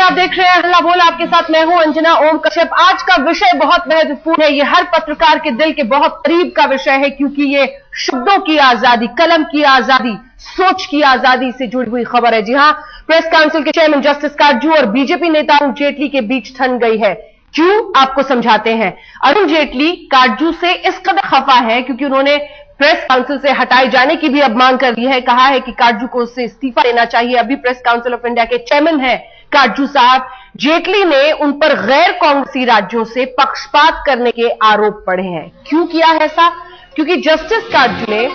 आप देख रहे हैं हल्ला बोल, आपके साथ मैं हूं अंजना ओम कश्यप। आज का विषय बहुत महत्वपूर्ण है, ये हर पत्रकार के दिल के बहुत करीब का विषय है, क्योंकि ये शब्दों की आजादी, कलम की आजादी, सोच की आजादी से जुड़ी हुई खबर है। जी हां, प्रेस काउंसिल के चेयरमैन जस्टिस काटजू और बीजेपी नेता अरुण जेटली के बीच ठन गई है। क्यों, आपको समझाते हैं। अरुण जेटली काटजू से इस कदर खफा है क्योंकि उन्होंने प्रेस काउंसिल से हटाए जाने की भी अब मांग कर दी है। कहा है कि काटजू को उससे इस्तीफा देना चाहिए। अभी प्रेस काउंसिल ऑफ इंडिया के चेयरमैन हैं काटजू साहब। जेटली ने उन पर गैर कांग्रेसी राज्यों से पक्षपात करने के आरोप पड़े हैं। क्यों किया है ऐसा? क्योंकि जस्टिस काटजू ने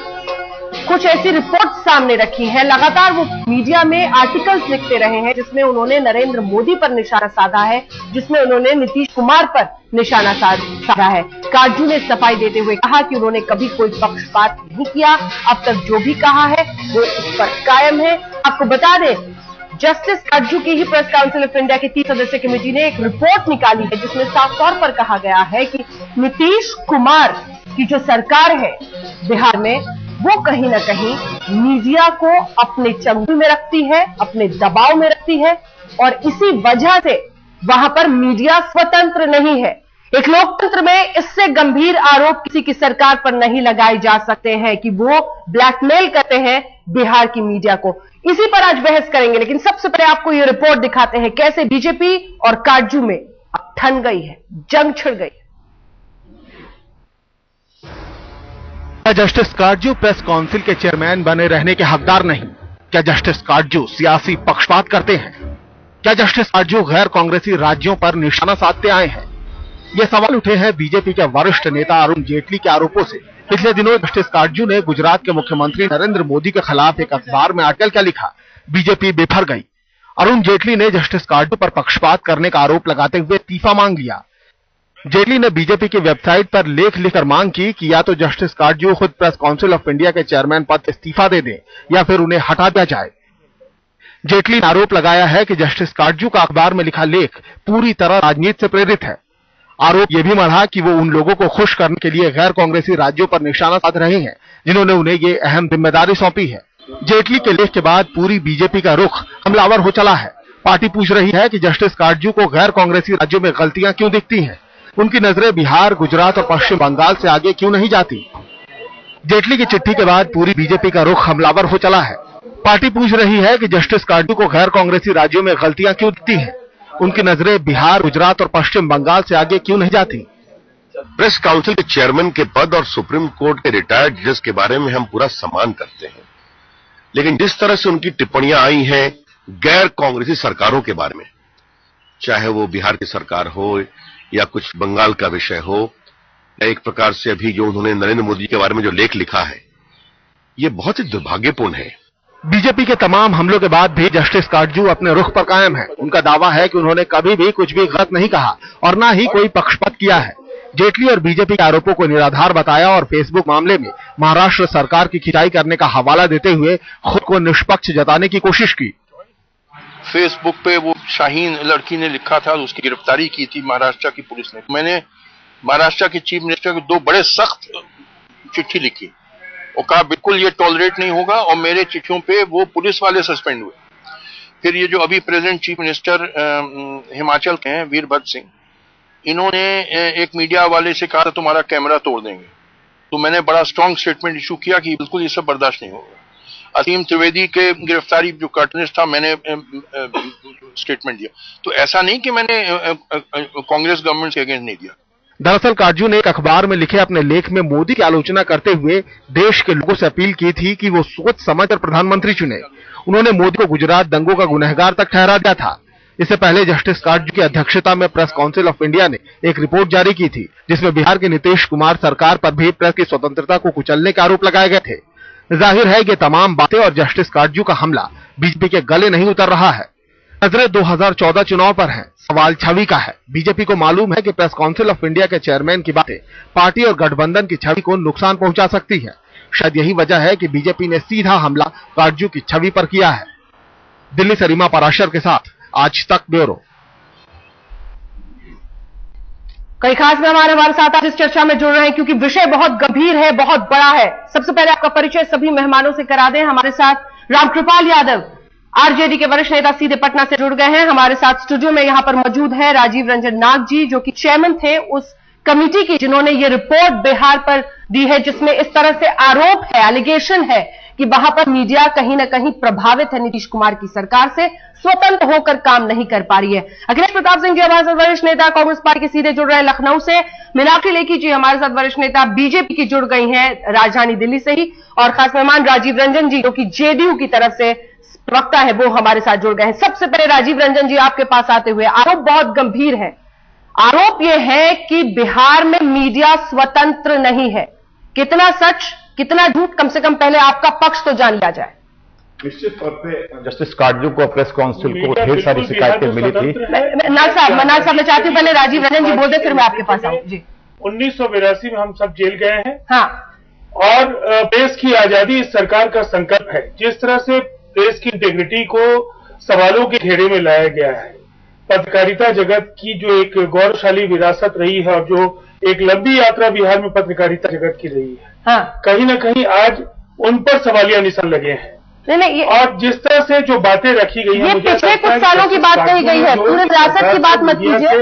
कुछ ऐसी रिपोर्ट सामने रखी है। लगातार वो मीडिया में आर्टिकल्स लिखते रहे हैं जिसमें उन्होंने नरेंद्र मोदी पर निशाना साधा है, जिसमें उन्होंने नीतीश कुमार पर निशाना साधा है। काटजू ने सफाई देते हुए कहा कि उन्होंने कभी कोई पक्षपात नहीं किया। अब तक जो भी कहा है वो उस पर कायम है। आपको बता दें, जस्टिस काटजू की ही प्रेस काउंसिल ऑफ इंडिया की 3 सदस्यीय कमेटी ने एक रिपोर्ट निकाली है जिसमें साफ तौर पर कहा गया है कि नीतीश कुमार की जो सरकार है बिहार में, वो कहीं ना कहीं मीडिया को अपने चंगुल में रखती है, अपने दबाव में रखती है, और इसी वजह से वहां पर मीडिया स्वतंत्र नहीं है। एक लोकतंत्र में इससे गंभीर आरोप किसी की सरकार पर नहीं लगाए जा सकते हैं कि वो ब्लैकमेल करते हैं बिहार की मीडिया को। इसी पर आज बहस करेंगे, लेकिन सबसे पहले आपको ये रिपोर्ट दिखाते हैं कैसे बीजेपी और काटजू में अब ठन गई है, जंग छिड़ गई है। जस्टिस काटजू प्रेस काउंसिल के चेयरमैन बने रहने के हकदार नहीं? क्या जस्टिस काटजू सियासी पक्षपात करते हैं? क्या जस्टिस काटजू गैर कांग्रेसी राज्यों पर निशाना साधते आए हैं? ये सवाल उठे हैं बीजेपी के वरिष्ठ नेता अरुण जेटली के आरोपों से। पिछले दिनों जस्टिस काटजू ने गुजरात के मुख्यमंत्री नरेंद्र मोदी के खिलाफ एक अखबार में आर्टिकल क्या लिखा, बीजेपी बेफर गई। अरुण जेटली ने जस्टिस काटजू पर पक्षपात करने का आरोप लगाते हुए इस्तीफा मांग लिया। जेटली ने बीजेपी की वेबसाइट पर लेख लिखकर मांग की कि या तो जस्टिस काटजू खुद प्रेस काउंसिल ऑफ इंडिया के चेयरमैन पद से इस्तीफा दे दें या फिर उन्हें हटा दिया जाए। जेटली ने आरोप लगाया है कि जस्टिस काटजू का अखबार में लिखा लेख पूरी तरह राजनीति से प्रेरित है। आरोप यह भी मढ़ा कि वो उन लोगों को खुश करने के लिए गैर कांग्रेसी राज्यों पर निशाना साध रहे हैं जिन्होंने उन्हें ये अहम जिम्मेदारी सौंपी है। जेटली के लेख के बाद पूरी बीजेपी का रुख हमलावर हो चला है। पार्टी पूछ रही है कि जस्टिस काटजू को गैर कांग्रेसी राज्यों में गलतियां क्यों दिखती हैं? उनकी नजरें बिहार, गुजरात और पश्चिम बंगाल से आगे क्यों नहीं जाती? जेटली की चिट्ठी के बाद पूरी बीजेपी का रुख हमलावर हो चला है। पार्टी पूछ रही है कि जस्टिस काटजू को गैर कांग्रेसी राज्यों में गलतियां क्यों दिखती हैं? उनकी नजरें बिहार, गुजरात और पश्चिम बंगाल से आगे क्यों नहीं जाती? प्रेस काउंसिल के चेयरमैन के पद और सुप्रीम कोर्ट के रिटायर्ड जज के बारे में हम पूरा सम्मान करते हैं, लेकिन जिस तरह से उनकी टिप्पणियां आई हैं गैर कांग्रेसी सरकारों के बारे में, चाहे वो बिहार की सरकार हो या कुछ बंगाल का विषय हो, या एक प्रकार से अभी जो उन्होंने नरेंद्र मोदी के बारे में जो लेख लिखा है, ये बहुत ही दुर्भाग्यपूर्ण है। बीजेपी के तमाम हमलों के बाद भी जस्टिस काटजू अपने रुख पर कायम है। उनका दावा है कि उन्होंने कभी भी कुछ भी गलत नहीं कहा और ना ही कोई पक्षपात किया है। जेटली और बीजेपी के आरोपों को निराधार बताया और फेसबुक मामले में महाराष्ट्र सरकार की खिंचाई करने का हवाला देते हुए खुद को निष्पक्ष जताने की कोशिश की। फेसबुक पे वो शाहीन लड़की ने लिखा था, उसकी गिरफ्तारी की थी महाराष्ट्र की पुलिस ने। मैंने महाराष्ट्र के चीफ मिनिस्टर को 2 बड़े सख्त चिट्ठी लिखी और कहा बिल्कुल ये टॉलरेट नहीं होगा, और मेरे चिट्ठियों पे वो पुलिस वाले सस्पेंड हुए। फिर ये जो अभी प्रेजेंट चीफ मिनिस्टर हिमाचल के हैं वीरभद्र सिंह, इन्होंने एक मीडिया वाले से कहा था तुम्हारा कैमरा तोड़ देंगे, तो मैंने बड़ा स्ट्रांग स्टेटमेंट इशू किया कि बिल्कुल ये सब बर्दाश्त नहीं होगा। असीम त्रिवेदी के गिरफ्तारी जो कार्टूनिस्ट था, मैंने स्टेटमेंट दिया। तो ऐसा नहीं कि मैंने कांग्रेस गवर्नमेंट के अगेंस्ट नहीं दिया। दरअसल काटजू ने एक अखबार में लिखे अपने लेख में मोदी की आलोचना करते हुए देश के लोगों से अपील की थी कि वो सोच समझकर प्रधानमंत्री चुने। उन्होंने मोदी को गुजरात दंगों का गुनहगार तक ठहरा दिया था। इससे पहले जस्टिस काटजू की अध्यक्षता में प्रेस काउंसिल ऑफ इंडिया ने एक रिपोर्ट जारी की थी जिसमें बिहार के नीतीश कुमार सरकार पर भी प्रेस की स्वतंत्रता को कुचलने के आरोप लगाए गए थे। जाहिर है ये तमाम बातें और जस्टिस काटजू का हमला बीजेपी के गले नहीं उतर रहा है। नजरें 2014 चुनाव पर हैं। सवाल छवि का है। बीजेपी को मालूम है कि प्रेस काउंसिल ऑफ इंडिया के चेयरमैन की बातें पार्टी और गठबंधन की छवि को नुकसान पहुंचा सकती है। शायद यही वजह है कि बीजेपी ने सीधा हमला काटजू की छवि पर किया है। दिल्ली से रीमा पराशर के साथ आज तक ब्यूरो। कई खास मेहमान हमारे साथ आज इस चर्चा में जुड़ रहे हैं क्योंकि विषय बहुत गंभीर है, बहुत बड़ा है। सबसे पहले आपका परिचय सभी मेहमानों से करा दें। हमारे साथ रामकृपाल यादव, आरजेडी के वरिष्ठ नेता सीधे पटना से जुड़ गए हैं। हमारे साथ स्टूडियो में यहां पर मौजूद है राजीव रंजन नाग जी, जो कि चेयरमैन थे उस कमेटी की जिन्होंने ये रिपोर्ट बिहार पर दी है, जिसमें इस तरह से आरोप है, एलिगेशन है कि वहां पर मीडिया कहीं ना कहीं प्रभावित है नीतीश कुमार की सरकार से, स्वतंत्र होकर काम नहीं कर पा रही है। अखिलेश प्रताप सिंह जी हमारे साथ वरिष्ठ नेता कांग्रेस पार्टी के सीधे जुड़ रहे हैं लखनऊ से। मीनाक्षी लेखी जी हमारे साथ वरिष्ठ नेता बीजेपी की जुड़ गई हैं राजधानी दिल्ली से ही, और खास मेहमान राजीव रंजन जी जो कि जेडीयू की तरफ से प्रवक्ता है, वो हमारे साथ जुड़ गए हैं। सबसे पहले राजीव रंजन जी आपके पास आते हुए, आरोप बहुत गंभीर है। आरोप यह है कि बिहार में मीडिया स्वतंत्र नहीं है। कितना सच कितना झूठ, कम से कम पहले आपका पक्ष तो जान लिया जाए। निश्चित तौर पे जस्टिस काटजू को प्रेस काउंसिल को ढेर सारी शिकायतें मिली थी। नाग साहब मैं चाहती हूँ पहले राजीव रंजन जी बोल दे, फिर मैं आपके पास आऊँ जी। 1982 में हम सब जेल गए हैं। हाँ, और प्रेस की आजादी इस सरकार का संकल्प है। जिस तरह से प्रेस की इंटेग्रिटी को सवालों के घेरे में लाया गया है, पत्रकारिता जगत की जो एक गौरवशाली विरासत रही है और जो एक लंबी यात्रा बिहार में पत्रकारिता जगत की रही है, हाँ, कहीं ना कहीं आज उन पर सवालिया निशान लगे हैं। नहीं, और जिस तरह से जो बातें रखी गई हैं, ये पिछले कुछ सालों की बात कही गई है, पूरे विरासत की बात मत कीजिए।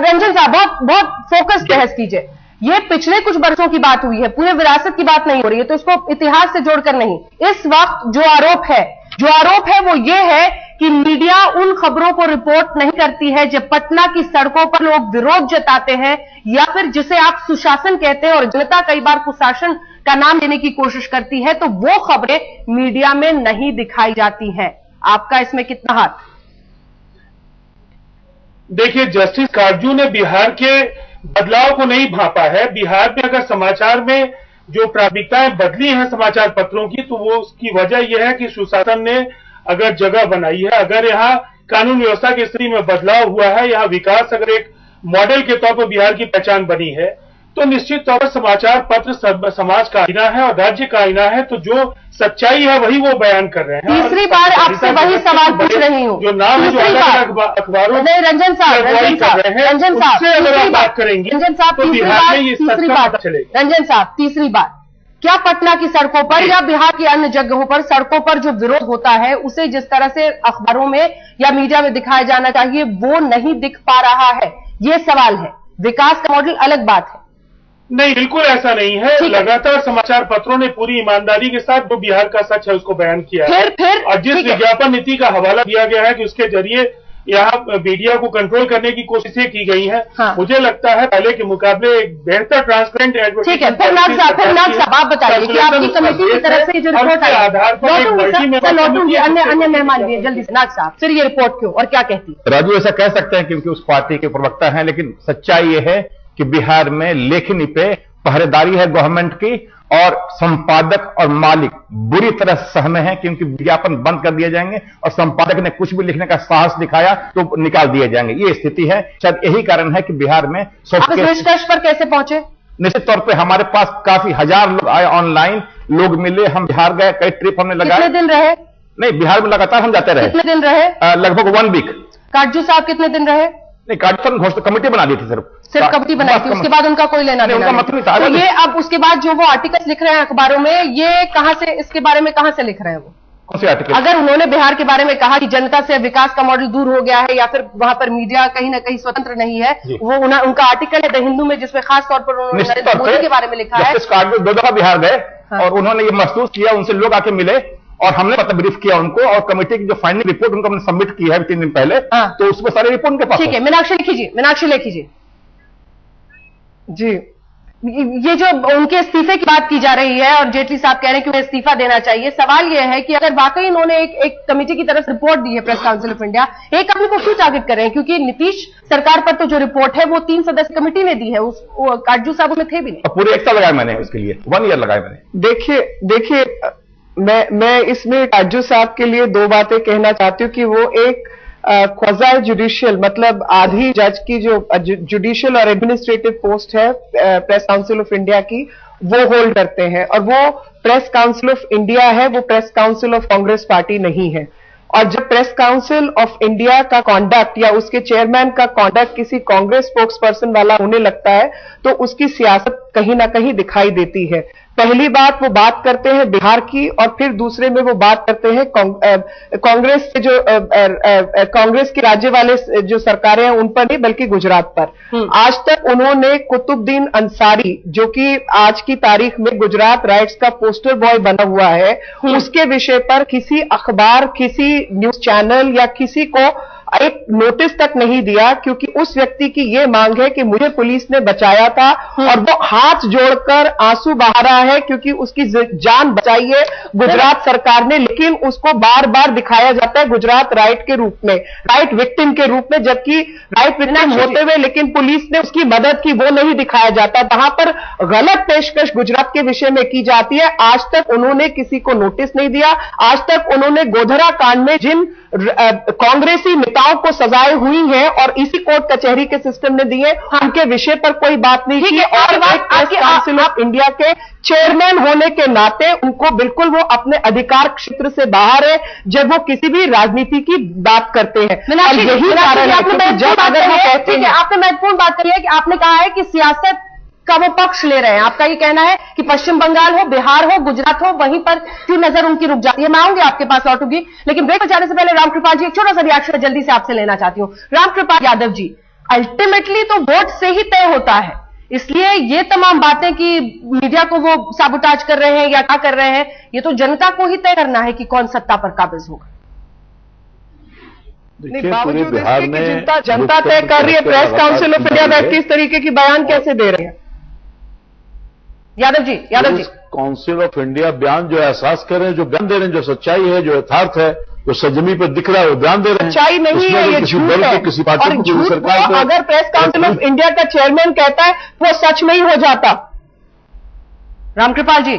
रंजन साहब बहुत फोकस बहस कीजिए। ये पिछले कुछ वर्षों की बात हुई है, पूरे विरासत की बात नहीं हो रही है, तो इसको इतिहास से जोड़कर नहीं। इस वक्त जो आरोप है वो ये है कि मीडिया उन खबरों को रिपोर्ट नहीं करती है जब पटना की सड़कों पर लोग विरोध जताते हैं, या फिर जिसे आप सुशासन कहते हैं और जनता कई बार कुशासन का नाम लेने की कोशिश करती है, तो वो खबरें मीडिया में नहीं दिखाई जाती हैं। आपका इसमें कितना हाथ? देखिए, जस्टिस काटजू ने बिहार के बदलाव को नहीं भांपा है। बिहार में अगर समाचार में जो प्राथमिकताएं बदली हैं समाचार पत्रों की, तो वो उसकी वजह यह है कि सुशासन ने अगर जगह बनाई है, अगर यहाँ कानून व्यवस्था की स्थिति में बदलाव हुआ है, यहाँ विकास अगर एक मॉडल के तौर पर बिहार की पहचान बनी है, तो निश्चित तौर पर समाचार पत्र समाज का आईना है और राज्य का आईना है। तो जो सच्चाई है वही वो बयान कर रहे हैं। तीसरी बार आपसे वही सवाल पूछ रही हूँ, जो नाम जो अलग अखबारों नहीं, रंजन साहब बात करेंगे, रंजन साहब तीसरी बार क्या पटना की सड़कों पर या बिहार की अन्य जगहों पर सड़कों पर जो विरोध होता है उसे जिस तरह से अखबारों में या मीडिया में दिखाया जाना चाहिए वो नहीं दिख पा रहा है, ये सवाल है। विकास का मॉडल अलग बात है। नहीं, बिल्कुल ऐसा नहीं है। लगातार समाचार पत्रों ने पूरी ईमानदारी के साथ जो बिहार का सच है उसको बयान किया है। फिर और जिस विज्ञापन नीति का हवाला दिया गया है कि उसके जरिए यहाँ मीडिया को कंट्रोल करने की कोशिशें की गई हैं, हाँ। मुझे लगता है पहले के मुकाबले एक बेहतर ट्रांसपेरेंट एडवर्टाइजमेंट। ठीक है, फिर नाग साहब आप बताइए कि आपकी कमेटी की तरफ से जो रिपोर्ट है, आधार पर लौटूंगी, अन्य मेहमान भी जल्दी से। नाग साहब, फिर ये रिपोर्ट क्यों और क्या कहती है? राजू, ऐसा कह सकते हैं क्योंकि उस पार्टी के प्रवक्ता हैं, लेकिन सच्चाई ये है कि बिहार में लेखनी पे पहरेदारी है गवर्नमेंट की, और संपादक और मालिक बुरी तरह सहमे हैं क्योंकि विज्ञापन बंद कर दिए जाएंगे और संपादक ने कुछ भी लिखने का साहस दिखाया तो निकाल दिए जाएंगे। ये स्थिति है। शायद यही कारण है कि बिहार में आप इस निष्कर्ष पर कैसे पहुंचे? निश्चित तौर पे हमारे पास काफी हजार लोग आए, ऑनलाइन लोग मिले, हम बिहार गए, कई ट्रिप हमने लगाए। कितने दिन रहे? नहीं, बिहार में लगातार हम जाते रहे। कितने दिन रहे? लगभग 1 वीक। काटजू साहब कितने दिन रहे? नहीं, काटजू घोषणा कमेटी बना दी थी, सिर्फ कमेटी बनाई थी, उसके बाद उनका कोई लेना देना नहीं। मतलब था। तो ये अब उसके बाद जो वो आर्टिकल्स लिख रहे हैं अखबारों में, ये कहां से, इसके बारे में कहां से लिख रहे हैं वो? कौन से आर्टिकल? अगर उन्होंने बिहार के बारे में कहा कि जनता से विकास का मॉडल दूर हो गया है या फिर वहां पर मीडिया कहीं ना कहीं स्वतंत्र नहीं है, वो उनका आर्टिकल है द हिंदू में जिसमें खास तौर पर उन्होंने नरेंद्र मोदी के बारे में लिखा है। जस्टिस काटजू 2 दफा बिहार गए और उन्होंने ये महसूस किया, उनसे लोग आके मिले और हमने मतलब ब्रीफ किया उनको, और कमेटी की जो फाइनल रिपोर्ट उनको हमने सबमिट की है 3 दिन पहले, तो उसमें सारी रिपोर्ट उनके पास। ठीक है, मीनाक्षी लिखिए जी। ये जो उनके इस्तीफे की बात की जा रही है और जेटली साहब कह रहे हैं कि उन्हें इस्तीफा देना चाहिए, सवाल यह है कि अगर वाकई इन्होंने एक कमेटी की तरफ रिपोर्ट दी है प्रेस काउंसिल ऑफ इंडिया, एक आदमी को क्यों टारगेट कर रहे हैं? क्योंकि नीतीश सरकार पर तो जो रिपोर्ट है वो 3 सदस्य कमेटी ने दी है, काटजू साहब में थे भी नहीं। पूरे 1 साल लगाया मैंने उसके लिए, 1 ईयर लगाया मैंने। देखिए मैं इसमें काटजू साहब के लिए 2 बातें कहना चाहती हूँ कि वो एक क्वाज़ाई जुडिशियल, मतलब आधी जज की जो जुडिशियल और एडमिनिस्ट्रेटिव पोस्ट है प्रेस काउंसिल ऑफ इंडिया की, वो होल्ड करते हैं, और वो प्रेस काउंसिल ऑफ इंडिया है, वो press council of Congress party नहीं है। और जब प्रेस काउंसिल ऑफ इंडिया का कॉन्डक्ट या उसके चेयरमैन का कॉन्डक्ट किसी कांग्रेस स्पोक्स पर्सन वाला होने लगता है तो उसकी सियासत कहीं ना कहीं दिखाई देती है। पहली बात वो बात करते हैं बिहार की, और फिर दूसरे में वो बात करते हैं कांग्रेस के जो कांग्रेस के राज्य वाले जो सरकारें हैं उन पर नहीं बल्कि गुजरात पर। आज तक उन्होंने कुतुबुद्दीन अंसारी, जो कि आज की तारीख में गुजरात राइट्स का पोस्टर बॉय बना हुआ है, उसके विषय पर किसी अखबार, किसी न्यूज चैनल या किसी को एक नोटिस तक नहीं दिया, क्योंकि उस व्यक्ति की यह मांग है कि मुझे पुलिस ने बचाया था और वो हाथ जोड़कर आंसू बहा रहा है क्योंकि उसकी जान बचाई है गुजरात सरकार ने, लेकिन उसको बार बार दिखाया जाता है गुजरात राइट के रूप में, राइट विक्टिम के रूप में, जबकि राइट विक्टिम होते हुए लेकिन पुलिस ने उसकी मदद की, वो नहीं दिखाया जाता। जहां पर गलत पेशकश गुजरात के विषय में की जाती है, आज तक उन्होंने किसी को नोटिस नहीं दिया। आज तक उन्होंने गोधरा कांड में जिन कांग्रेसी नेताओं को सजाएं हुई हैं और इसी कोर्ट कचहरी के सिस्टम ने दिए, उनके विषय पर कोई बात नहीं की। और एक प्रेस काउंसिल ऑफ इंडिया के चेयरमैन होने के नाते उनको बिल्कुल वो अपने अधिकार क्षेत्र से बाहर है जब वो किसी भी राजनीति की बात करते हैं। और यही कारण है कि जब अगर वो कहते हैं, आपने महत्वपूर्ण बात करी है कि आपने कहा है कि सियासत का वो पक्ष ले रहे हैं। आपका ये कहना है कि पश्चिम बंगाल हो, बिहार हो, गुजरात हो, वहीं पर क्यों नजर उनकी रुक जाती है। मैं आऊंगी आपके पास, लौटूंगी, लेकिन ब्रेक में जाने से पहले रामकृपाल जी एक छोटा सा रिएक्शन जल्दी से आपसे लेना चाहती हूं। रामकृपाल यादव जी, अल्टीमेटली तो वोट से ही तय होता है, इसलिए ये तमाम बातें कि मीडिया को वो साबोटाज कर रहे हैं या क्या कर रहे हैं, ये तो जनता को ही तय करना है कि कौन सत्ता पर काबिज होगा। बावजूद इसके कि जनता तय कर रही है, प्रेस काउंसिल ऑफ इंडिया व्यक्ति इस तरीके की बयान कैसे दे रहे हैं? Yadav ji council of India बयान जो एहसास कर रहे हैं, जो बयान दे रहे हैं, जो सच्चाई है, जो यथार्थ है, जो सजमी पर दिख रहा है, वो बयान दे रहे हैं। सच्चाई नहीं है, ये झूठ है। किसी पार्टी को, किसी सरकार को अगर प्रेस काउंसिल ऑफ इंडिया का चेयरमैन कहता है वो सच में ही हो जाता। रामकृपाल जी,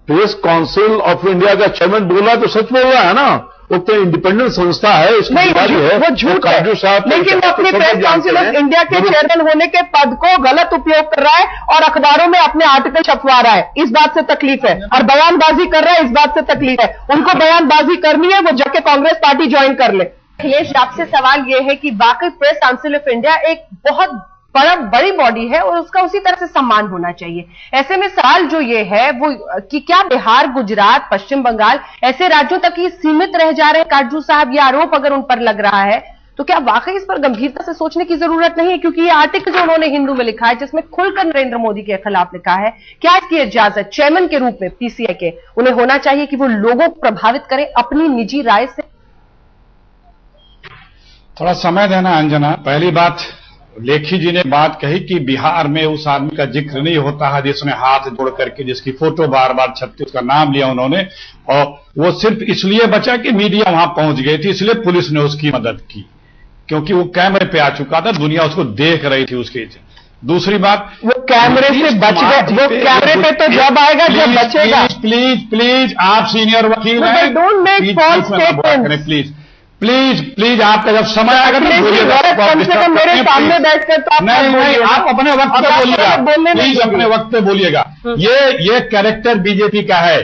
प्रेस काउंसिल ऑफ इंडिया का चेयरमैन बोला तो सच में हुआ है ना, वो तो इंडिपेंडेंट संस्था है, उसकी जिम्मेदारी है। वो झूठ है, लेकिन वो अपनी प्रेस काउंसिल ऑफ इंडिया के चेयरमैन होने के पद को गलत उपयोग कर रहा है और अखबारों में अपने आर्टिकल छपवा रहा है, इस बात से तकलीफ है। और बयानबाजी कर रहा है, इस बात से तकलीफ है। उनको बयानबाजी करनी है, वो जाके कांग्रेस पार्टी ज्वाइन कर ले। अखिलेश, आपसे सवाल यह है कि वाकई प्रेस काउंसिल ऑफ इंडिया एक बहुत बड़ी बॉडी है और उसका उसी तरह से सम्मान होना चाहिए। ऐसे में सवाल जो ये है वो कि क्या बिहार, गुजरात, पश्चिम बंगाल ऐसे राज्यों तक ही सीमित रह जा रहे हैं काटजू साहब? ये आरोप अगर उन पर लग रहा है तो क्या वाकई इस पर गंभीरता से सोचने की जरूरत नहीं है? क्योंकि ये आर्टिकल जो उन्होंने हिंदू में लिखा है, जिसमें खुलकर नरेंद्र मोदी के खिलाफ लिखा है, क्या इसकी इजाजत चेयरमैन के रूप में पीसीआई के उन्हें होना चाहिए कि वो लोगों को प्रभावित करें अपनी निजी राय से? थोड़ा समय देना अंजना। पहली बात, लेखी जी ने बात कही कि बिहार में उस आदमी का जिक्र नहीं होता है जिसने हाथ जोड़ करके, जिसकी फोटो बार बार छपती, उसका नाम लिया उन्होंने, और वो सिर्फ इसलिए बचा कि मीडिया वहां पहुंच गई थी, इसलिए पुलिस ने उसकी मदद की, क्योंकि वो कैमरे पे आ चुका था, दुनिया उसको देख रही थी उसके। दूसरी बात, वो कैमरे से बच गए, वो कैमरे पे तो जब आएगा जब बचेगा। प्लीज आप सीनियर वकील हैं, don't make false statements. Please आपका जब समय आएगा तो बोलिएगा। कम से कम मेरे सामने बैठकर तो नहीं, आप अपने वक्त पे बोलिएगा, प्लीज अपने वक्त पे बोलिएगा। ये कैरेक्टर बीजेपी का है,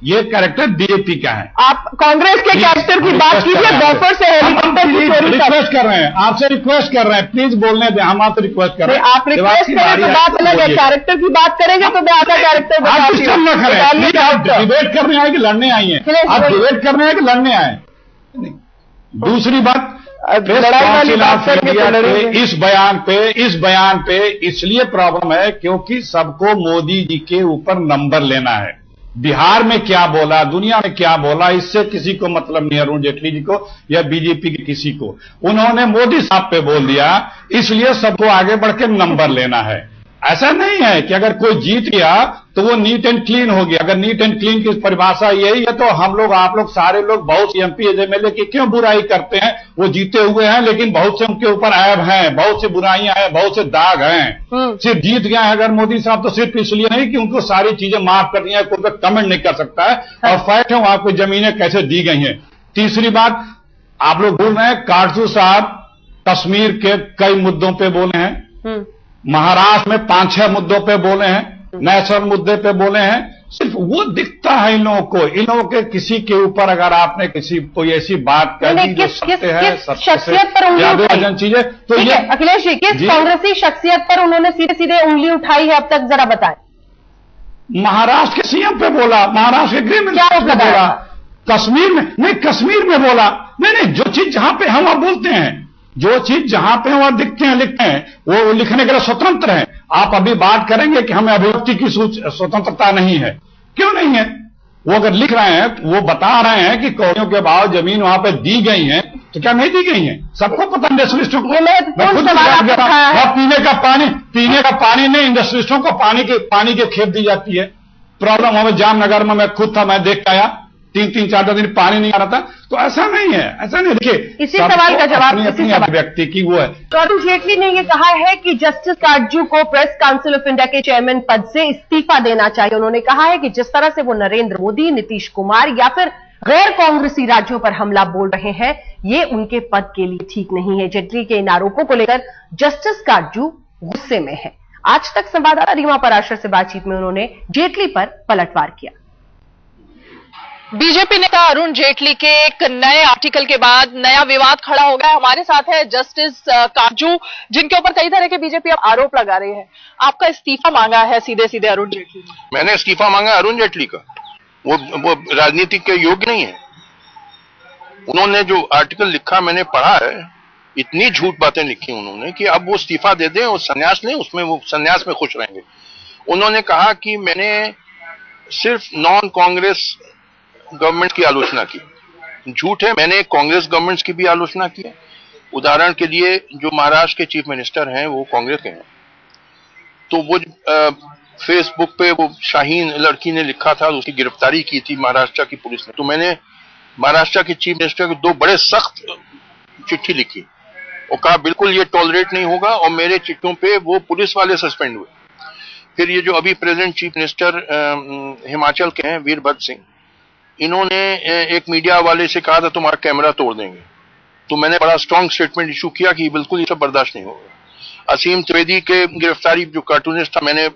ये कैरेक्टर बीजेपी का है। आप कांग्रेस के कैरेक्टर की बात कीजिए, बफर से हेलीकॉप्टर की चोरी रिक्वेस्ट कर रहे हैं, आपसे रिक्वेस्ट कर रहे हैं, प्लीज बोलने दें, हम आपसे रिक्वेस्ट कर रहे हैं। आप रिक्वेस्ट करें तो बात अलग है, कैरेक्टर की बात करेंगे तो मैं आपका कैरेक्टर बताती हूं। आप डिबेट करने आए कि लड़ने आई हैं? आप डिबेट करने आए कि लड़ने आए? दूसरी बात, इस बयान पे इसलिए प्रॉब्लम है क्योंकि सबको मोदी जी के ऊपर नंबर लेना है। बिहार में क्या बोला, दुनिया में क्या बोला, इससे किसी को मतलब नहीं है, अरुण जेटली जी को या बीजेपी के किसी को। उन्होंने मोदी साहब पे बोल दिया, इसलिए सबको आगे बढ़ के नंबर लेना है। ऐसा नहीं है कि अगर कोई जीत गया तो वो नीट एंड क्लीन हो गया। अगर नीट एंड क्लीन की परिभाषा यही है तो हम लोग, आप लोग, सारे लोग, बहुत सी एमपी एमएलए की क्यों बुराई करते हैं? वो जीते हुए हैं लेकिन बहुत से उनके ऊपर ऐब हैं, बहुत सी बुराइयां हैं, बहुत से दाग हैं। सिर्फ जीत गए हैं अगर मोदी साहब तो सिर्फ इसलिए नहीं कि उनको सारी चीजें माफ कर दी है, कोई कमेंट नहीं कर सकता है। और फैक्ट है वहां को जमीनें कैसे दी गई हैं। तीसरी बात, आप लोग भूल रहे हैं, काटजू साहब कश्मीर के कई मुद्दों पर बोले हैं, महाराष्ट्र में 5-6 मुद्दों पे बोले हैं, नेशनल मुद्दे पे बोले हैं। सिर्फ वो दिखता है इन लोगों को, इन लोगों के किसी के ऊपर अगर आपने किसी कोई ऐसी बात कर दी जो सत्य है, शख्सियत पर उंगली चीजें, तो ये अखिलेश जी, किस कांग्रेसी शख्सियत पर उन्होंने सीधे सीधे उंगली उठाई है अब तक, जरा बताएं। महाराष्ट्र के सीएम पे बोला, महाराष्ट्र के गृह मंत्री पे बोला, कश्मीर में नहीं, कश्मीर में बोला। नहीं, जो चीज जहां पे हम वहां बोलते हैं, जो चीज जहां पे वहां दिखते हैं, लिखते हैं, वो लिखने के लिए स्वतंत्र है। आप अभी बात करेंगे कि हमें अभिव्यक्ति की स्वतंत्रता नहीं है, क्यों नहीं है? वो अगर लिख रहे हैं, वो बता रहे हैं कि कौड़ियों के भाव जमीन वहां पे दी गई है, तो क्या नहीं दी गई है? सबको पता इंडस्ट्रियलिस्टों को। मैं खुद पीने का पानी नहीं, इंडस्ट्रियलिस्टों को पानी के खेप दी जाती है। प्रॉब्लम हमें जामनगर में, मैं खुद था, मैं देख के आया, 3-3, 4 दिन पानी नहीं आ रहा था। तो ऐसा नहीं है, ऐसा नहीं। देखिए, इसी सवाल का जवाब अपनी अभिव्यक्ति की वो है। तो अरुण जेटली ने यह कहा है कि जस्टिस काटजू को प्रेस काउंसिल ऑफ इंडिया के चेयरमैन पद से इस्तीफा देना चाहिए। उन्होंने कहा है कि जिस तरह से वो नरेंद्र मोदी, नीतीश कुमार या फिर गैर कांग्रेसी राज्यों पर हमला बोल रहे हैं, ये उनके पद के लिए ठीक नहीं है। जेटली के इन आरोपों को लेकर जस्टिस काटजू गुस्से में है। आज तक संवाददाता रीमा पराशर से बातचीत में उन्होंने जेटली पर पलटवार किया। बीजेपी नेता अरुण जेटली के एक नए आर्टिकल के बाद नया विवाद खड़ा हो गया। हमारे साथ है जस्टिस काटजू, जिनके ऊपर कई तरह के बीजेपी आरोप लगा रही है। आपका इस्तीफा मांगा है सीधे सीधे अरुण जेटली ने। मैंने इस्तीफा मांगा अरुण जेटली का, वो राजनीति के योग्य नहीं है। उन्होंने जो आर्टिकल लिखा मैंने पढ़ा है, इतनी झूठ बातें लिखी उन्होंने कि अब वो इस्तीफा दे दें और संन्यास लें, उसमें वो संन्यास में खुश रहेंगे। उन्होंने कहा कि मैंने सिर्फ नॉन कांग्रेस गवर्नमेंट की आलोचना की। झूठ है, मैंने कांग्रेस गवर्नमेंट्स की भी आलोचना की है। उदाहरण के लिए जो महाराष्ट्र के चीफ मिनिस्टर हैं वो कांग्रेस के हैं, तो वो फेसबुक पे वो शाहीन लड़की ने लिखा था, उसकी गिरफ्तारी की थी महाराष्ट्र की पुलिस ने। तो मैंने महाराष्ट्र के चीफ मिनिस्टर को 2 बड़े सख्त चिट्ठी लिखी और कहा बिल्कुल ये टॉलरेट नहीं होगा, और मेरे चिट्ठियों पे वो पुलिस वाले सस्पेंड हुए। फिर ये जो अभी प्रेजेंट चीफ मिनिस्टर हिमाचल के हैं वीरभद्र सिंह, इन्होंने एक मीडिया वाले से कहा था तुम्हारा कैमरा तोड़ देंगे। तो मैंने बड़ा स्ट्रांग स्टेटमेंट इशू किया कि बिल्कुल ये सब बर्दाश्त नहीं होगा। असीम त्रिवेदी के गिरफ्तारी, जो कार्टूनिस्ट था, मैंने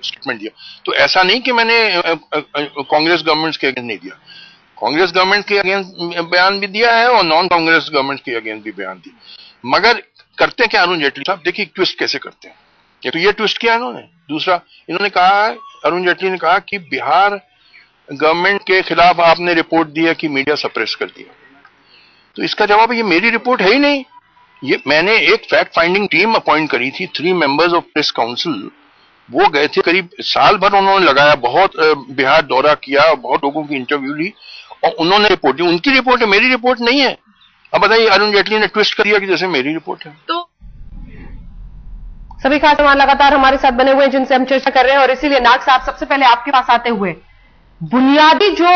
स्टेटमेंट दिया। तो ऐसा नहीं कि मैंने कांग्रेस गवर्नमेंट के अगेंस्ट नहीं दिया, कांग्रेस गवर्नमेंट के अगेंस्ट बयान भी दिया है और नॉन कांग्रेस गवर्नमेंट के अगेंस्ट भी बयान दिया। मगर करते क्या अरुण जेटली साहब, देखिए ट्विस्ट कैसे करते हैं। तो ये ट्विस्ट किया इन्होंने। दूसरा, इन्होंने कहा, अरुण जेटली ने कहा कि बिहार गवर्नमेंट के खिलाफ आपने रिपोर्ट दी है कि मीडिया सप्रेस कर दिया। तो इसका जवाब है ये मेरी रिपोर्ट है ही नहीं। ये मैंने एक फैक्ट फाइंडिंग टीम अपॉइंट करी थी, 3 मेंबर्स ऑफ प्रेस काउंसिल। वो गए थे, करीब साल भर उन्होंने लगाया, बहुत बिहार दौरा किया, बहुत लोगों की इंटरव्यू ली और उन्होंने रिपोर्ट दी। उनकी रिपोर्ट है, मेरी रिपोर्ट नहीं है। अब बताइए, अरुण जेटली ने ट्विस्ट कर दिया कि जैसे मेरी रिपोर्ट है। तो सभी खास मेहमान लगातार हमारे साथ बने हुए हैं जिनसे हम चर्चा कर रहे हैं, और इसीलिए नाग साहब सबसे पहले आपके पास आते हुए, बुनियादी जो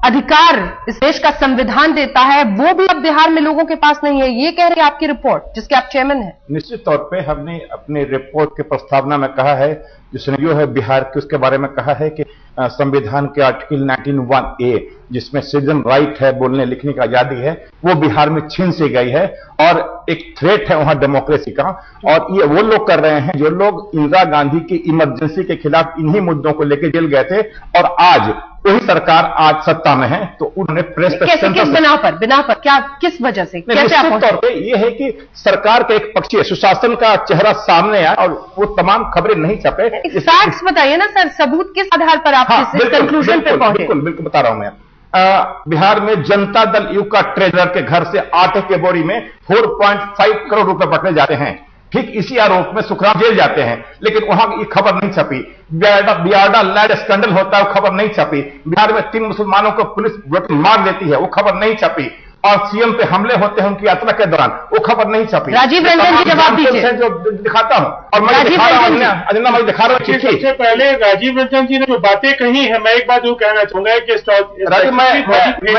अधिकार इस देश का संविधान देता है वो भी अब बिहार में लोगों के पास नहीं है, ये कह रहे हैं आपकी रिपोर्ट जिसके आप चेयरमैन हैं। निश्चित तौर पे हमने अपनी रिपोर्ट की प्रस्तावना में कहा है, जो सिनेरियो है बिहार के, उसके बारे में कहा है कि संविधान के आर्टिकल 19(1)(a) जिसमें सिटीजन राइट है, बोलने लिखने की आजादी है, वो बिहार में छीन सी गई है और एक थ्रेट है वहां डेमोक्रेसी का। और ये वो लोग कर रहे हैं जो लोग इंदिरा गांधी की इमरजेंसी के खिलाफ इन्हीं मुद्दों को लेकर जेल गए थे, और आज वही सरकार आज सत्ता में है। तो उन्होंने प्रेस किस बिना पर क्या, किस वजह से, निश्चित तौर पे ये है कि सरकार का एक पक्षीय सुशासन का चेहरा सामने आया और वो तमाम खबरें नहीं छपे। फैक्ट्स बताइए ना सर, सबूत किस आधार पर आप इस कंक्लूजन पे पहुंचे? बिल्कुल बता रहा हूं मैं। बिहार में जनता दल यू का ट्रेजरर के घर से आटे के बोरी में 4.5 करोड़ रुपए पकड़े जाते हैं। ठीक इसी आरोप में सुखराम जेल जाते हैं, लेकिन वहां की खबर नहीं छपी। बियाडा लैंड स्कैंडल होता है, वो खबर नहीं छपी। बिहार में 3 मुसलमानों को पुलिस मार देती है, वो खबर नहीं छपी। और सीएम पे हमले होते हैं उनकी यात्रा के दौरान, वो खबर नहीं छपी। राजीव रंजन की जवाब दीजिए। जो दिखाता हूं, और मैं दिखा रहा हूं, मैं दिखा रहा हूं। सबसे पहले राजीव रंजन जी ने जो बातें कही है, मैं एक बात जो कहना चाहूंगा कि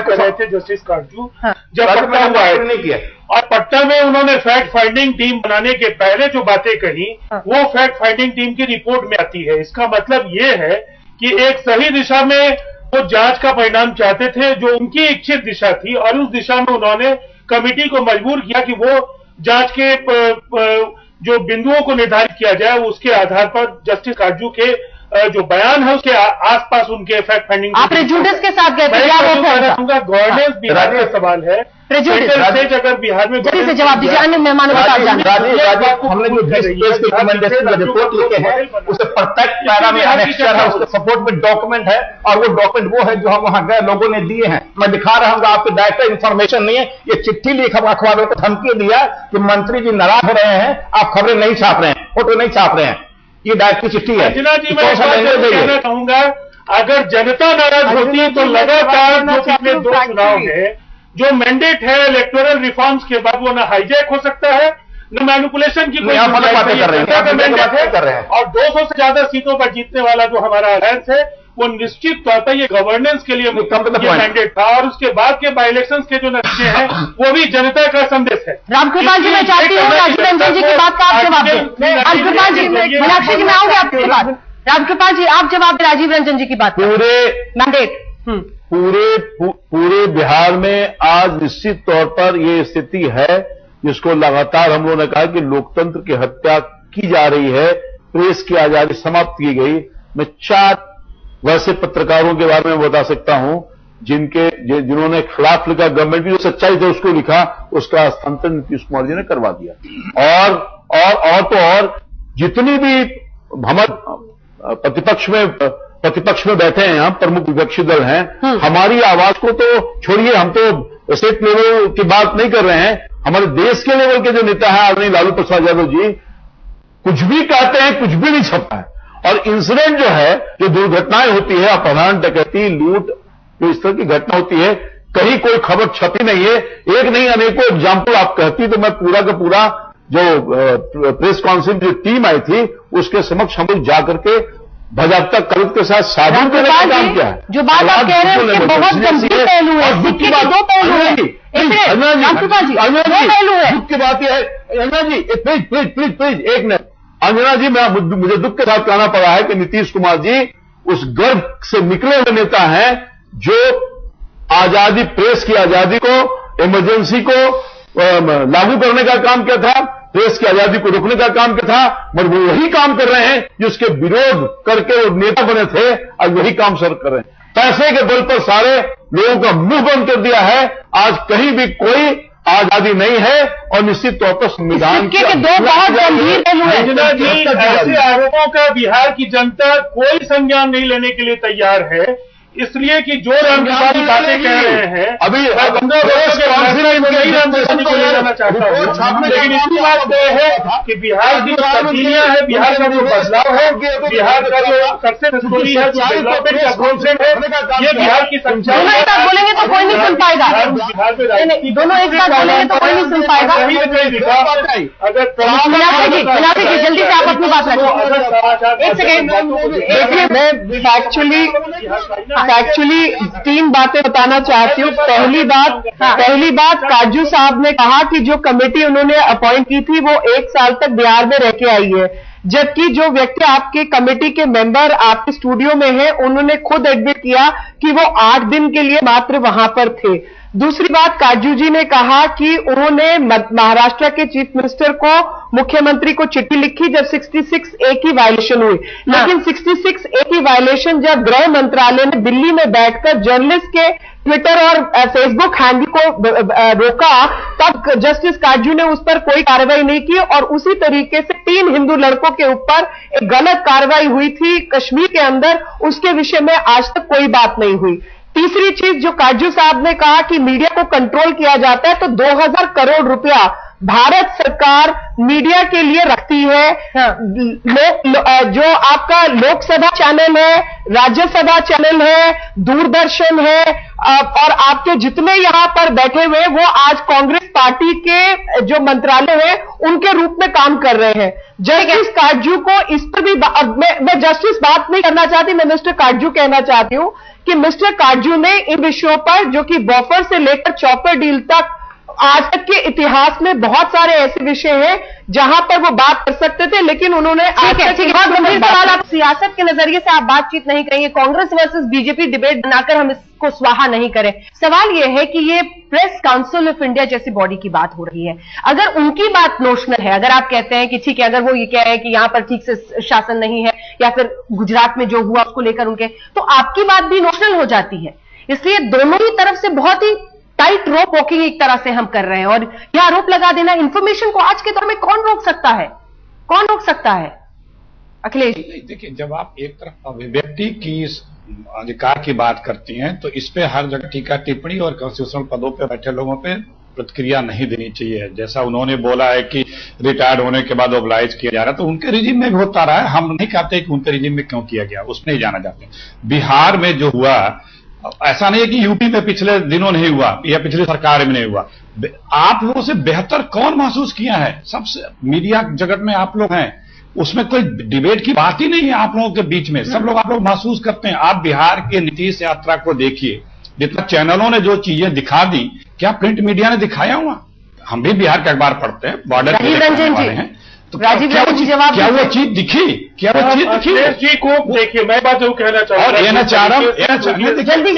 कर रहे थे जस्टिस काटजू, जब पटना हुआ है नहीं किया, और पटना में उन्होंने फैक्ट फाइंडिंग टीम बनाने के पहले जो बातें कही वो फैक्ट फाइंडिंग टीम की रिपोर्ट में आती है। इसका मतलब ये है कि एक सही दिशा में वो जांच का परिणाम चाहते थे, जो उनकी इच्छित दिशा थी, और उस दिशा में उन्होंने कमेटी को मजबूर किया कि वो जांच के जो बिंदुओं को निर्धारित किया जाए, उसके आधार पर जस्टिस काटजू के जो बयान है उसके आसपास उनके फैक्ट फाइंडिंग। आप प्रेजुडिस के साथ गए थे, क्या वो था? गवर्नेंस बिहार का सवाल है। प्रेजुडिस अगर बिहार में जल्दी से जवाब दीजिए, अन्य मेहमानों को साथ जाना। हमने जो रिकमेंडेशन रिपोर्ट लिखे हैं उसे परफेक्ट पैरा में एनेक्चर है, उसके सपोर्ट में डॉक्यूमेंट है, और वो डॉक्यूमेंट वो है जो हम वहां गए लोगों ने दिए हैं। मैं दिखा रहा हूँ, आपको डायरेक्ट इन्फॉर्मेशन नहीं है, ये चिट्ठी लिखा अखबारों को धमकी दिया कि मंत्री जी नाराज हो रहे हैं, आप खबरें नहीं छाप रहे हैं, फोटो नहीं छाप रहे हैं, ये डायरेक्ट चिट्ठी है। अर्चना जी, मैं कहना चाहूंगा, अगर जनता नाराज होती है तो लगातार जो पिछले 2 चुनाव में जो मैंडेट है इलेक्टोरल रिफॉर्म्स के बाद वो न हाईजैक हो सकता है, न मैनिपुलेशन की कोई बातें कर रहे हैं। और 200 से ज्यादा सीटों पर जीतने वाला जो हमारा अलायंस है वो निश्चित तौर पर ये गवर्नेंस के लिए मैंडेट था, और उसके बाद के बाई इलेक्शन के जो नतीजे हैं वो भी जनता का संदेश है। रामकृपाल जी, मैं चाहती हूँ राजीव रंजन जी की बात का आप जवाब दें। रामकृपाल जी, मीनाक्षी जी, मैं आऊंगी आपके बाद। रामकृपाल जी, आप जवाब दें राजीव रंजन जी की बात। पूरे मैंडेट पूरे बिहार में आज निश्चित तौर पर ये स्थिति है जिसको लगातार हम लोगों ने कहा कि लोकतंत्र की हत्या की जा रही है, प्रेस की आजादी समाप्त की गई। मैं 4 वैसे पत्रकारों के बारे में बता सकता हूं जिन्होंने खिलाफ लिखा, गवर्नमेंट की जो सच्चाई थी उसको लिखा, उसका हस्तांतरण नीतीश कुमार जी ने करवा दिया। और जितनी भी हमारे प्रतिपक्ष में बैठे हैं, हम प्रमुख विपक्षी दल हैं, हमारी आवाज को तो छोड़िए, हम तो स्टेट लेवल की बात नहीं कर रहे हैं, हमारे देश के लेवल के जो नेता हैं आदरणीय लालू प्रसाद यादव जी कुछ भी कहते हैं, कुछ भी नहीं छपता है। और इंसिडेंट जो है, जो दुर्घटनाएं होती है, अपहरण, डकैती, लूट, जो इस तरह की घटना होती है, कहीं कोई खबर छपी नहीं है। एक नहीं अनेकों एग्जाम्पल आप कहती तो मैं पूरा का पूरा जो प्रेस काउंसिल की टीम आई थी उसके समक्ष हम लोग जाकर के बाजाबता करुत के साथ साधन करने का काम किया है। जो बात आप कह रहे हैं उसके बहुत गंभीर पहलू है, सिक्के के 2 पहलू है। दुख की बात यह है, अंजना जी प्लीज एक मिनट, अंजना जी, मुझे दुख के साथ कहना पड़ा है कि नीतीश कुमार जी उस गर्भ से निकले हुए नेता हैं जो आजादी, प्रेस की आजादी को, इमरजेंसी को लागू करने का काम किया था, प्रेस की आजादी को रोकने का काम किया था, मगर वो वही काम कर रहे हैं जिसके विरोध करके वो नेता बने थे, आज वही काम सर कर रहे हैं। पैसे के बल पर सारे लोगों का मुंह बंद कर दिया है। आज कहीं भी कोई आजादी नहीं है, और निश्चित तौर पर संविधान के 2 बहुत गंभीर पहलू हैं। ऐसे आरोपों का बिहार की जनता कोई संज्ञान नहीं लेने के लिए तैयार है, इसलिए कि जो रामकृपाल बातें कह रहे हैं, अभी ले जाना चाहता हूँ, लेकिन इसकी बात यह है कि बिहार की जो तब्दीलियां है, बिहार का जो बदलाव है, बिहार का जो सक्सेस स्टोरी है, जो डेवलपमेंट का प्रोसेस है, ये बिहार की सच्चाई है। बोलेंगे तो कोई नहीं सुन पाएगा, दोनों एक साथ बोलेंगे तो कोई नहीं सुन पाएगा। अगर मीनाक्षी जी जल्दी से आप अपनी बात रखिए। 1 सेकेंड, मैं एक्चुअली 3 बातें बताना चाहती हूँ। पहली बात काजू साहब ने कहा कि जो कमेटी उन्होंने अपॉइंट की थी वो 1 साल तक बिहार में रह के आई है, जबकि जो व्यक्ति आपके कमेटी के मेंबर आपके स्टूडियो में है उन्होंने खुद एडमिट किया कि वो 8 दिन के लिए मात्र वहां पर थे। दूसरी बात, काजू जी ने कहा कि उन्होंने महाराष्ट्र के चीफ मिनिस्टर को, मुख्यमंत्री को चिट्ठी लिखी जब 66A की वायलेशन हुई, लेकिन 66A की वायलेशन जब गृह मंत्रालय ने दिल्ली में बैठकर जर्नलिस्ट के ट्विटर और फेसबुक हैंडल को रोका, तब जस्टिस काजू ने उस पर कोई कार्रवाई नहीं की, और उसी तरीके से 3 हिंदू लड़कों के ऊपर एक गलत कार्रवाई हुई थी कश्मीर के अंदर, उसके विषय में आज तक कोई बात नहीं हुई। तीसरी चीज जो काजू साहब ने कहा कि मीडिया को कंट्रोल किया जाता है, तो 2000 करोड़ रुपया भारत सरकार मीडिया के लिए रखती है। जो आपका लोकसभा चैनल है, राज्यसभा चैनल है, दूरदर्शन है, और आपके जितने यहां पर बैठे हुए वो आज कांग्रेस पार्टी के जो मंत्रालय है उनके रूप में काम कर रहे हैं। जस्टिस काजू को इस पर भी मैं जस्टिस बात नहीं करना चाहती, मैं मिस्टर काजू कहना चाहती हूं कि मिस्टर काजू ने इन विषयों पर, जो कि बफर से लेकर चौपर डील तक, आज तक के इतिहास में बहुत सारे ऐसे विषय हैं जहां पर वो बात कर सकते थे, लेकिन उन्होंने आज तक बहुत गंभीर सवाल, आप सियासत के नजरिए से आप बातचीत नहीं करेंगे, कांग्रेस वर्सेस बीजेपी डिबेट बनाकर हम इस को स्वाहा नहीं करें। सवाल यह है कि ये प्रेस काउंसिल ऑफ इंडिया जैसी बॉडी की बात हो रही है, अगर उनकी बात नोशनल है, अगर आप कहते हैं कि ठीक है, अगर वो ये कह रहे हैं कि यहां पर ठीक से शासन नहीं है या फिर गुजरात में जो हुआ उसको लेकर उनके, तो आपकी बात भी नोशनल हो जाती है। इसलिए दोनों ही तरफ से बहुत ही टाइट रोप वॉकिंग एक तरह से हम कर रहे हैं, और यह आरोप लगा देना इंफॉर्मेशन को आज के दौर में कौन रोक सकता है, कौन रोक सकता है? अखिलेश जी, देखिए, जब आप एक तरफ अभिव्यक्ति की अधिकार की बात करती हैं तो इस पे हर जगह टीका टिप्पणी और कॉन्स्टिट्यूशनल पदों पे बैठे लोगों पे प्रतिक्रिया नहीं देनी चाहिए। जैसा उन्होंने बोला है कि रिटायर्ड होने के बाद ओबलाइज किया जा रहा है, तो उनके रिजीम में भी होता रहा है, हम नहीं कहते कि उनके रिजीम में क्यों किया गया, उसमें ही जाना चाहते हैं। बिहार में जो हुआ, ऐसा नहीं है कि यूपी में पिछले दिनों नहीं हुआ या पिछली सरकार में नहीं हुआ, आप लोगों से बेहतर कौन महसूस किया है? सबसे मीडिया जगत में आप लोग हैं, उसमें कोई डिबेट की बात ही नहीं है आप लोगों के बीच में, सब लोग आप लोग महसूस करते हैं। आप बिहार के नीतीश यात्रा को देखिए, जितना चैनलों ने जो चीजें दिखा दी, क्या प्रिंट मीडिया ने दिखाया हुआ? हम भी बिहार के अखबार पढ़ते हैं, बॉर्डर हैं, तो क्या वो चीज दिखी? क्या वो चीज दिखी? जी को देखिए, मैं बात जरूर कहना चाहूंगा और जल्दी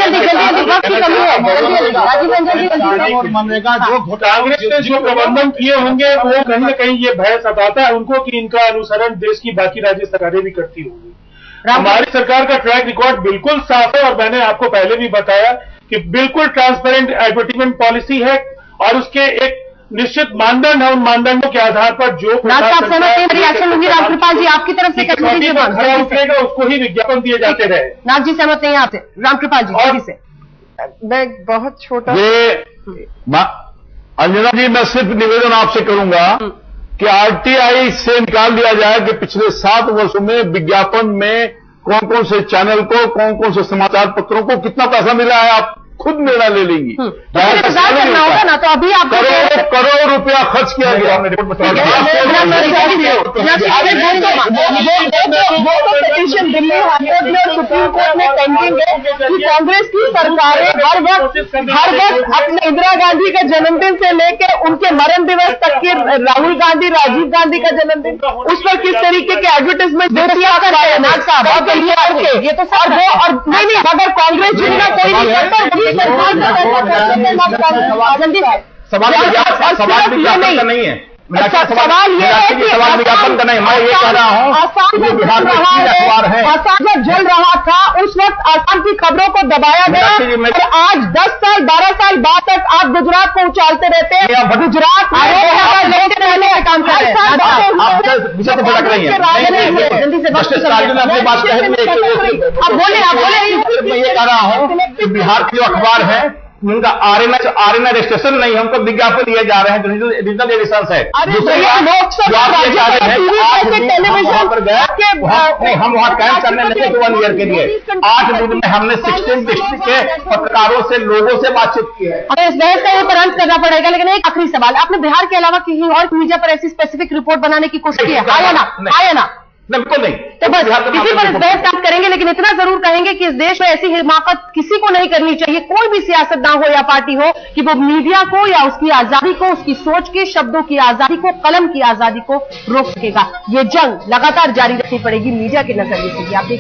कांग्रेस ने जो प्रबंधन किए होंगे वो कहीं न कहीं ये भय सताता है उनको कि इनका अनुसरण देश की बाकी राज्य सरकारें भी करती होंगी। हमारी सरकार का ट्रैक रिकॉर्ड बिल्कुल साफ है, और मैंने आपको पहले भी बताया कि बिल्कुल ट्रांसपेरेंट एडवर्टीजमेंट पॉलिसी है, और उसके एक निश्चित मानदंड है, उन मानदंडों के आधार पर जो रिएक्शन होगी। रामकृपाल जी, आपकी तरफ से उठेगा उसको ही विज्ञापन दिए जाते रहे। नाथ जी सहमत नहीं है आपसे? रामकृपाल जी जल्दी से। मैं बहुत छोटा अंजना जी, मैं सिर्फ निवेदन आपसे करूंगा कि आरटीआई से निकाल दिया जाए कि पिछले 7 वर्षों में विज्ञापन में कौन कौन से चैनल को, कौन कौन से समाचार पत्रों को कितना पैसा मिला है, आप खुद निर्णय ले लेंगी। करना होगा ना, तो अभी आप करोड़ रुपया खर्च किया गया। पिटीशन दिल्ली हाईकोर्ट में और सुप्रीम कोर्ट में पेंडिंग है कि कांग्रेस की सरकारें हर वक्त अपने इंदिरा गांधी का जन्मदिन से लेकर उनके मरण दिवस तक के राहुल गांधी, राजीव गांधी का जन्मदिन, उस पर किस तरीके के एडवर्टाइजमेंट देती है, ये तो सर वो। और नहीं, अगर कांग्रेस जितना कोई नहीं करता, सवाल विज्ञापन का नहीं है, सवाल ये है कि सवाल विज्ञापन का नहीं, मैं ये कह रहा हूँ आसाम बिहार में 3 अखबार है, आसाम जब जल रहा था उस वक्त आसाम की खबरों को दबाया गया, और आज 10 साल 12 साल बाद तक आप गुजरात को उछालते रहते हैं। गुजरात काम कर रहे हैं। जल्दी से बात अब बोले, आप बोले। मैं ये कह रहा हूँ कि बिहार के जो अखबार है उनका आरएनए रजिस्ट्रेशन नहीं है, उनको विज्ञापन दिए जा रहे हैं, रीजनल एडिशन है। हम वहां कैंप करने लगे 1 ईयर के लिए, 8 दिन में हमने 16 डिस्ट्रिक्ट के पत्रकारों से, लोगों से बातचीत की है। हमें इस बहस का ऊपर अंत करना पड़ेगा, लेकिन एक आखिरी सवाल, आपने बिहार के अलावा किसी और मीडिया पर ऐसी स्पेसिफिक रिपोर्ट बनाने की कोशिश की है? आया ना? बिल्कुल नहीं। तो बस इसी पर इस बहस बात करेंगे, लेकिन इतना जरूर कहेंगे कि इस देश में ऐसी हिमाकत किसी को नहीं करनी चाहिए, कोई भी सियासतदान हो या पार्टी हो, कि वो मीडिया को या उसकी आजादी को, उसकी सोच के, शब्दों की आजादी को, कलम की आजादी को रोक सकेगा। ये जंग लगातार जारी रखनी पड़ेगी मीडिया के नजरिए से।